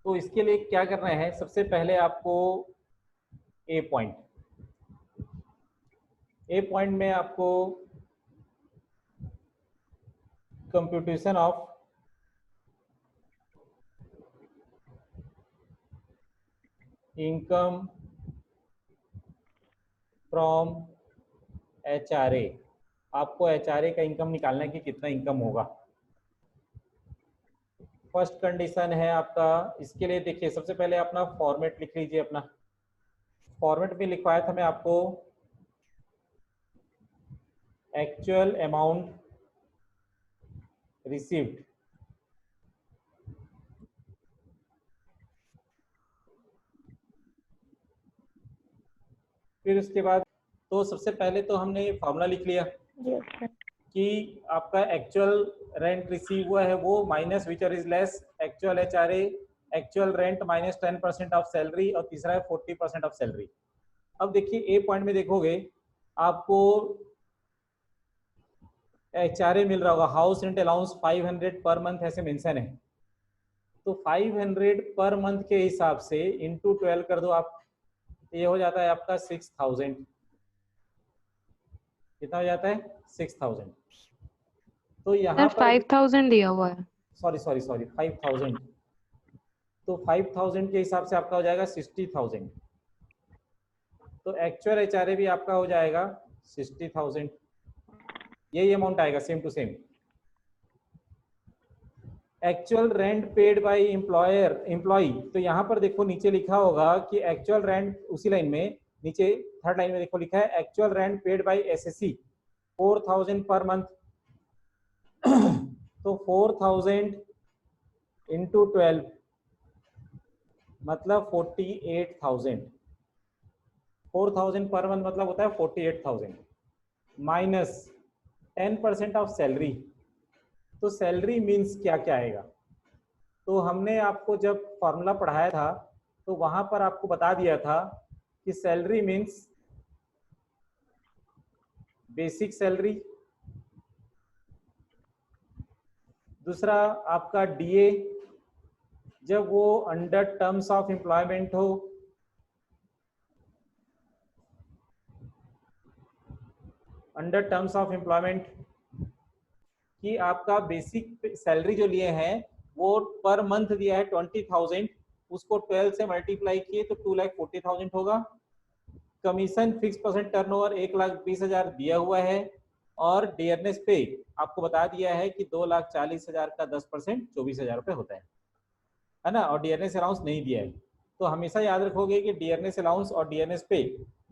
तो इसके लिए क्या करना है, सबसे पहले आपको ए पॉइंट में आपको computation of income from HRA, आपको HRA का इनकम निकालना है कि कितना इनकम होगा। फर्स्ट कंडीशन है आपका, इसके लिए देखिए सबसे पहले अपना फॉर्मेट लिख लीजिए। अपना फॉर्मेट में लिखवाया था मैं आपको, एक्चुअल अमाउंट रिसीव्ड फिर उसके बाद तो सबसे पहले तो हमने ये फॉर्मूला लिख लिया कि आपका एक्चुअल रेंट रिसीव हुआ है वो माइनस विचर is less actual HRA, actual rent minus 10% of salary, और तीसरा है 40% ऑफ सैलरी। अब देखिए ए पॉइंट में देखोगे आपको HRA मिल रहा होगा, house rent allowance 500 per month ऐसे मेंशन है। तो 500 पर मंथ के हिसाब से इंटू 12 कर दो आप, ये हो जाता है आपका 6000। कितना हो जाता है 6000। तो यहाँ पर 5000 दिया हुआ है। सॉरी 5000। तो 5000 के हिसाब से आपका हो जाएगा 60000। तो एक्चुअल HRA भी आपका हो जाएगा 60000, यही अमाउंट आएगा same to same. Actual rent paid by employ, तो यहाँ पर देखो नीचे लिखा होगा कि एक्चुअल रेंट, उसी लाइन में नीचे थर्ड लाइन में देखो लिखा है actual rent paid bye SSC 4000 per month. तो 4000 इंटू 12 मतलब 48,000। 4000 पर मंथ मतलब होता है 48,000 माइनस 10% ऑफ सैलरी। तो सैलरी मीन्स क्या क्या आएगा, तो हमने आपको जब फॉर्मूला पढ़ाया था तो वहां पर आपको बता दिया था कि सैलरी मीन्स बेसिक सैलरी, दूसरा आपका DA जब वो अंडर टर्म्स ऑफ एम्प्लॉयमेंट हो, अंडर टर्म्स ऑफ एम्प्लॉयमेंट कि आपका बेसिक सैलरी जो लिए हैं वो पर मंथ दिया है 20,000, उसको 12 से मल्टीप्लाई किए तो 2,40,000 होगा। कमीशन फिक्स परसेंट टर्नओवर 1,20,000 दिया हुआ है, और डियरनेस पे आपको बता दिया है कि 2,40,000 का 10% 24,000 रुपये होता है ना, और डियरनेस अलाउंस नहीं दिया है। तो हमेशा याद रखोगे कि डियरनेस अलाउंस और डियरनेस पे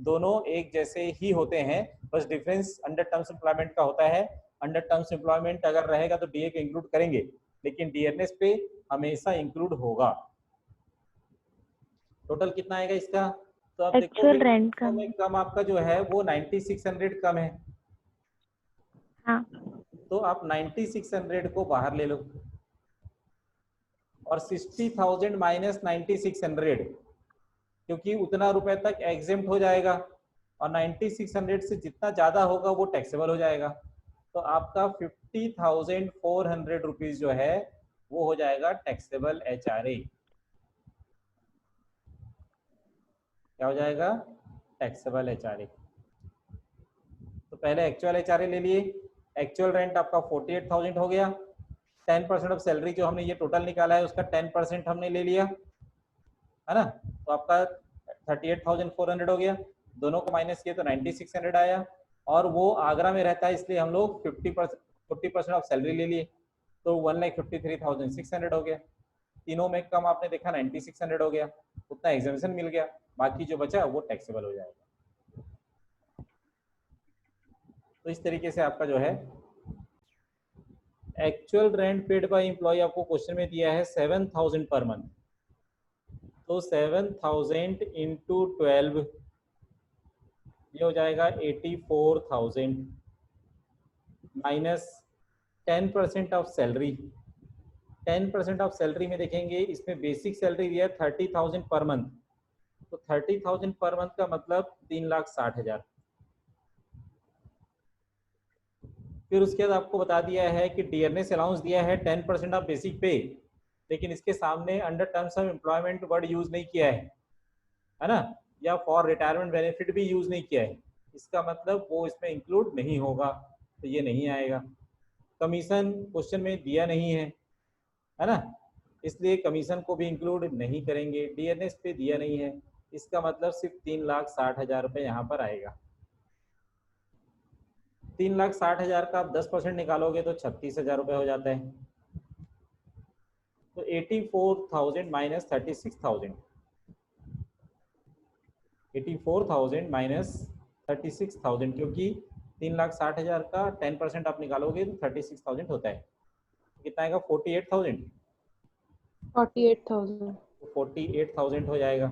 दोनों एक जैसे ही होते हैं, बस डिफरेंस अंडर टर्म्स एम्प्लॉयमेंट का होता है। अंडर टर्म्स एम्प्लॉयमेंट अगर रहेगा तो DA को इंक्लूड करेंगे, लेकिन डियरनेस पे हमेशा इंक्लूड होगा। टोटल कितना आएगा इसका, तो आप एक्चुअल देखोगे रेंट का में कम आपका जो है वो 9600 कम है। हाँ, तो आप 9600 को बाहर ले लो, और 60,000 माइनस 9600, क्योंकि उतना रुपए तक एग्जेम्प्ट हो जाएगा, और 9600 से जितना ज्यादा होगा वो टैक्सेबल हो जाएगा। तो आपका 50,400 रुपीज जो है वो हो जाएगा टैक्सेबल HRA। क्या हो जाएगा, टैक्सेबल HRA। तो पहले एक्चुअल HRA ले लिए, एक्चुअल रेंट आपका 48,000 हो गया, 10% ऑफ सैलरी जो हमने ये टोटल निकाला है उसका 10% हमने ले लिया, है ना, तो आपका 38,400 हो गया। दोनों को माइनस किए तो 9600 आया, और वो आगरा में रहता है इसलिए हम लोग 40% ऑफ सैलरी ले लिए, तो 1,53,600 हो गया। तीनों में कम आपने देखा 9600 हो गया, उतना एग्जामिशन मिल गया, बाकी जो बचा वो टैक्सेबल हो जाएगा। तो इस तरीके से आपका जो है actual rent paid by employ आपको क्वेश्चन में दिया है 7,000 पर मंथ, तो 7,000 इंटू 12 ये हो जाएगा 84,000 minus 10% of salary. 10% of salary में देखेंगे इसमें बेसिक सैलरी दिया है 30,000 पर मंथ, तो 30,000 पर मंथ का मतलब 3,60,000। फिर उसके बाद आपको बता दिया है कि डियरनेस अलाउंस दिया है 10% ऑफ बेसिक पे, लेकिन इसके सामने under terms of employment word use नहीं किया है ना, या फॉर रिटायरमेंट बेनिफिट भी यूज नहीं किया है, इसका मतलब वो इसमें इंक्लूड नहीं होगा, तो ये नहीं आएगा। कमीशन क्वेश्चन में दिया नहीं है ना, इसलिए कमीशन को भी इंक्लूड नहीं करेंगे। डीएनएस पे दिया नहीं है, इसका मतलब सिर्फ 3,60,000 रुपये यहाँ पर आएगा। 3,60,000 का आप 10% निकालोगे तो 36,000 रुपये हो जाता है। तो 84,000 माइनस 36,000, 84,000 माइनस 36,000, क्योंकि 3,60,000 का 10% आप निकालोगे तो 36,000 होता है। कितना आएगा? 48,000। 48,000। 48,000 हो जाएगा।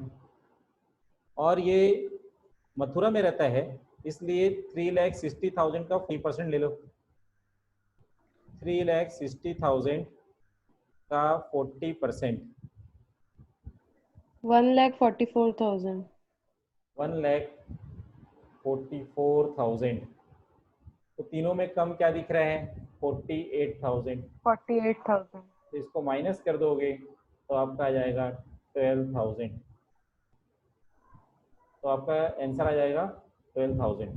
और ये मथुरा में रहता है, इसलिए 3,60,000 का 40% ले लो। 3,60,000 का 40%, 1,44,000। 1,44,000। तो तीनों में कम क्या दिख रहा है? 48,000। 48,000। तो इसको माइनस कर दोगे तो आपका आ जाएगा 12,000। तो आपका आंसर आ जाएगा 12,000।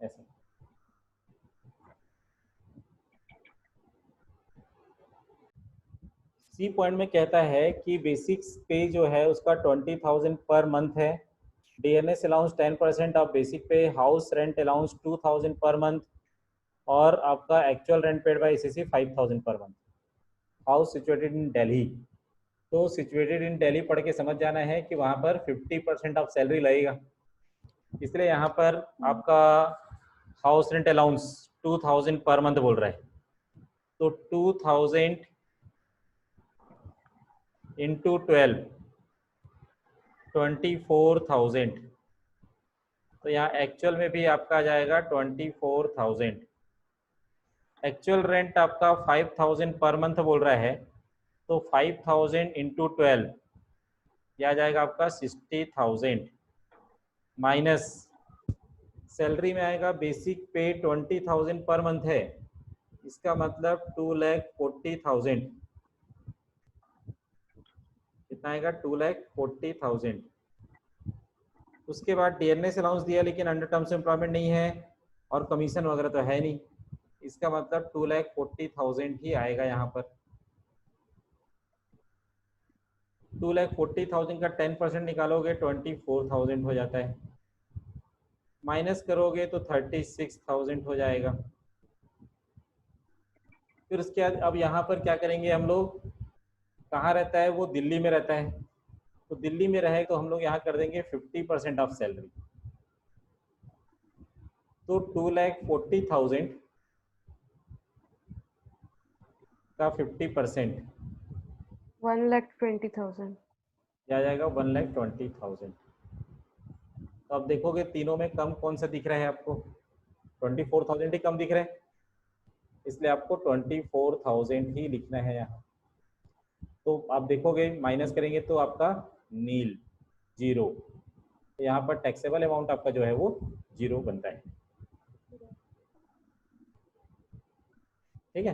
ऐसे सी पॉइंट में कहता है कि बेसिक पे जो है उसका 20,000 पर मंथ है। डीएनएस अलाउंस 10% ऑफ बेसिक पे, house rent allowance 2,000 per month, और आपका actual rent paid bye SSC 5,000 per month. House situated in Delhi. तो सिचुएटेड इन दिल्ली पढ़ के समझ जाना है कि वहाँ पर 50% ऑफ सैलरी लगेगा, इसलिए यहाँ पर आपका house rent allowance 2,000 per month बोल रहा है। तो 2,000 इंटू 12, 24,000। तो यहाँ एक्चुअल में भी आपका आ जाएगा 24,000। एक्चुअल रेंट आपका 5,000 पर मंथ बोल रहा है, तो 5,000 इंटू 12, यह आ जाएगा आपका 60,000, माइनस सैलरी में आएगा बेसिक पे 20,000 पर मंथ है, इसका मतलब 2,40,000। कितना आएगा? 2,40,000। उसके बाद डीएनएस अलाउंस दिया, लेकिन अंडर टर्म्स एम्प्लॉयमेंट नहीं है, और कमीशन वगैरह तो है नहीं, इसका मतलब 2,40,000 ही आएगा यहाँ पर। 2,40,000 का 10% निकालोगे 24,000 हो जाता है, माइनस करोगे तो 36,000 हो जाएगा। फिर उसके बाद अब यहाँ पर क्या करेंगे हम लोग? कहाँ रहता है वो? दिल्ली में रहता है, तो दिल्ली में रहे तो हम लोग यहाँ कर देंगे 50% ऑफ सैलरी। तो 2,40,000 का 50% 1,20,000। क्या आ जाएगा? 1,20,000। तो अब देखोगे तीनों में कम कौन सा दिख रहा है आपको? 24,000 ही कम दिख रहा है, इसलिए आपको 24,000 ही लिखना है यहाँ। तो आप देखोगे माइनस करेंगे तो आपका नील, जीरो। तो यहाँ पर टैक्सेबल अमाउंट आपका जो है वो जीरो बनता है। ठीक है,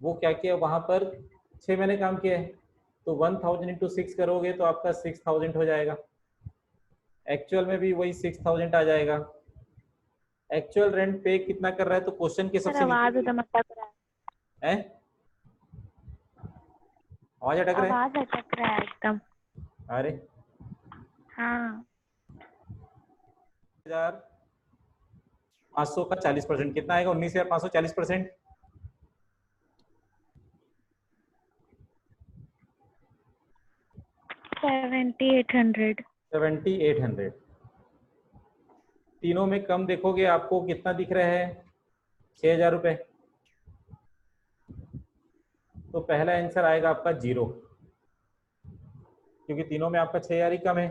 वो क्या किया वहां पर? 6 महीने काम किया है, तो 1,000 इंटू 6 करोगे तो आपका 6,000 हो जाएगा। एक्चुअल में भी वही 6,000 आ जाएगा। एक्चुअल रेंट पे कितना कर रहा है? तो क्वेश्चन के सर सबसे आवाज नीचे एकदम अटक रहा है, आवाज है। अटक रहा है। आवाज अटक रहा है एकदम। अरे हाँ। 1,500 का 40% कितना आएगा? 19,500 40%, 7,800। 7,800। तीनों में कम देखोगे आपको कितना दिख रहा है? 6,000 रुपये। तो पहला आंसर आएगा आपका जीरो, क्योंकि तीनों में आपका 6,000 ही कम है,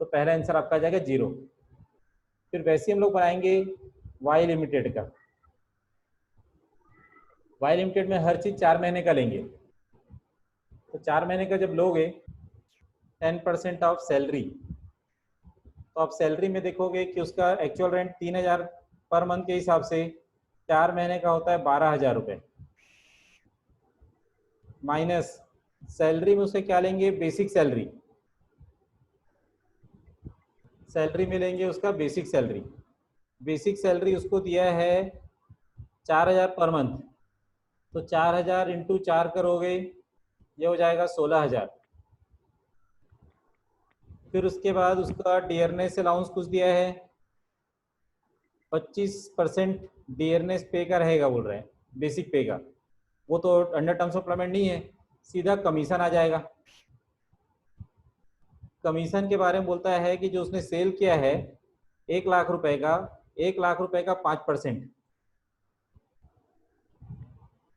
तो पहला आंसर आपका आ जाएगा जीरो। फिर वैसे हम लोग बनाएंगे वाई लिमिटेड का। वाई लिमिटेड में हर चीज 4 महीने का लेंगे, तो 4 महीने का जब लोगे 10% ऑफ सैलरी, तो आप सैलरी में देखोगे कि उसका एक्चुअल रेंट 3000 पर मंथ के हिसाब से 4 महीने का होता है 12,000 रुपये, माइनस सैलरी में उसे क्या लेंगे, बेसिक सैलरी। सैलरी में लेंगे उसका बेसिक सैलरी। बेसिक सैलरी उसको दिया है 4000 पर मंथ, तो 4000 इंटू 4 करोगे, ये हो जाएगा 16,000। फिर उसके बाद उसका डियरनेस अलाउंस कुछ दिया है, 25% डियरनेस पे का रहेगा बोल रहे हैं, बेसिक पे का। वो तो अंडर टर्म्स ऑफ एम्प्लॉयमेंट नहीं है, सीधा कमीशन आ जाएगा। कमीशन के बारे में बोलता है कि जो उसने सेल किया है 1,00,000 रुपए का, 1,00,000 रुपए का 5%,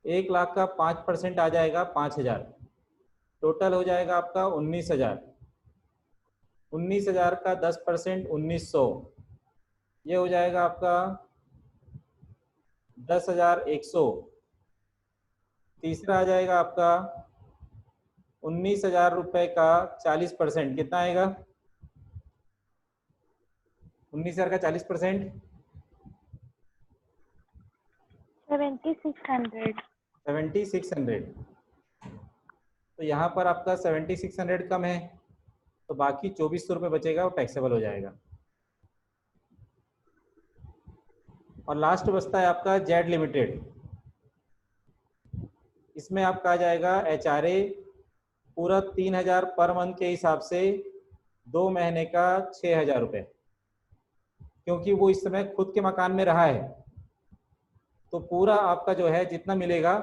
1,00,000 का 5% आ जाएगा 5,000, टोटल हो जाएगा आपका 19,000। 19,000 का 10% 1,900, ये हो जाएगा आपका 10,100। तीसरा आ जाएगा आपका 19,000 रुपए का 40%, कितना आएगा, 19,000 का 40%, 7,600। 7,600। तो यहाँ पर आपका 7,600 कम है, तो बाकी 2,400 रुपये बचेगा, वो टैक्सेबल हो जाएगा। और लास्ट बचता है आपका जेड लिमिटेड। इसमें आपका आ जाएगा HRA पूरा 3,000 पर मंथ के हिसाब से, 2 महीने का 6,000 रुपये, क्योंकि वो इस समय खुद के मकान में रहा है, तो पूरा आपका जो है जितना मिलेगा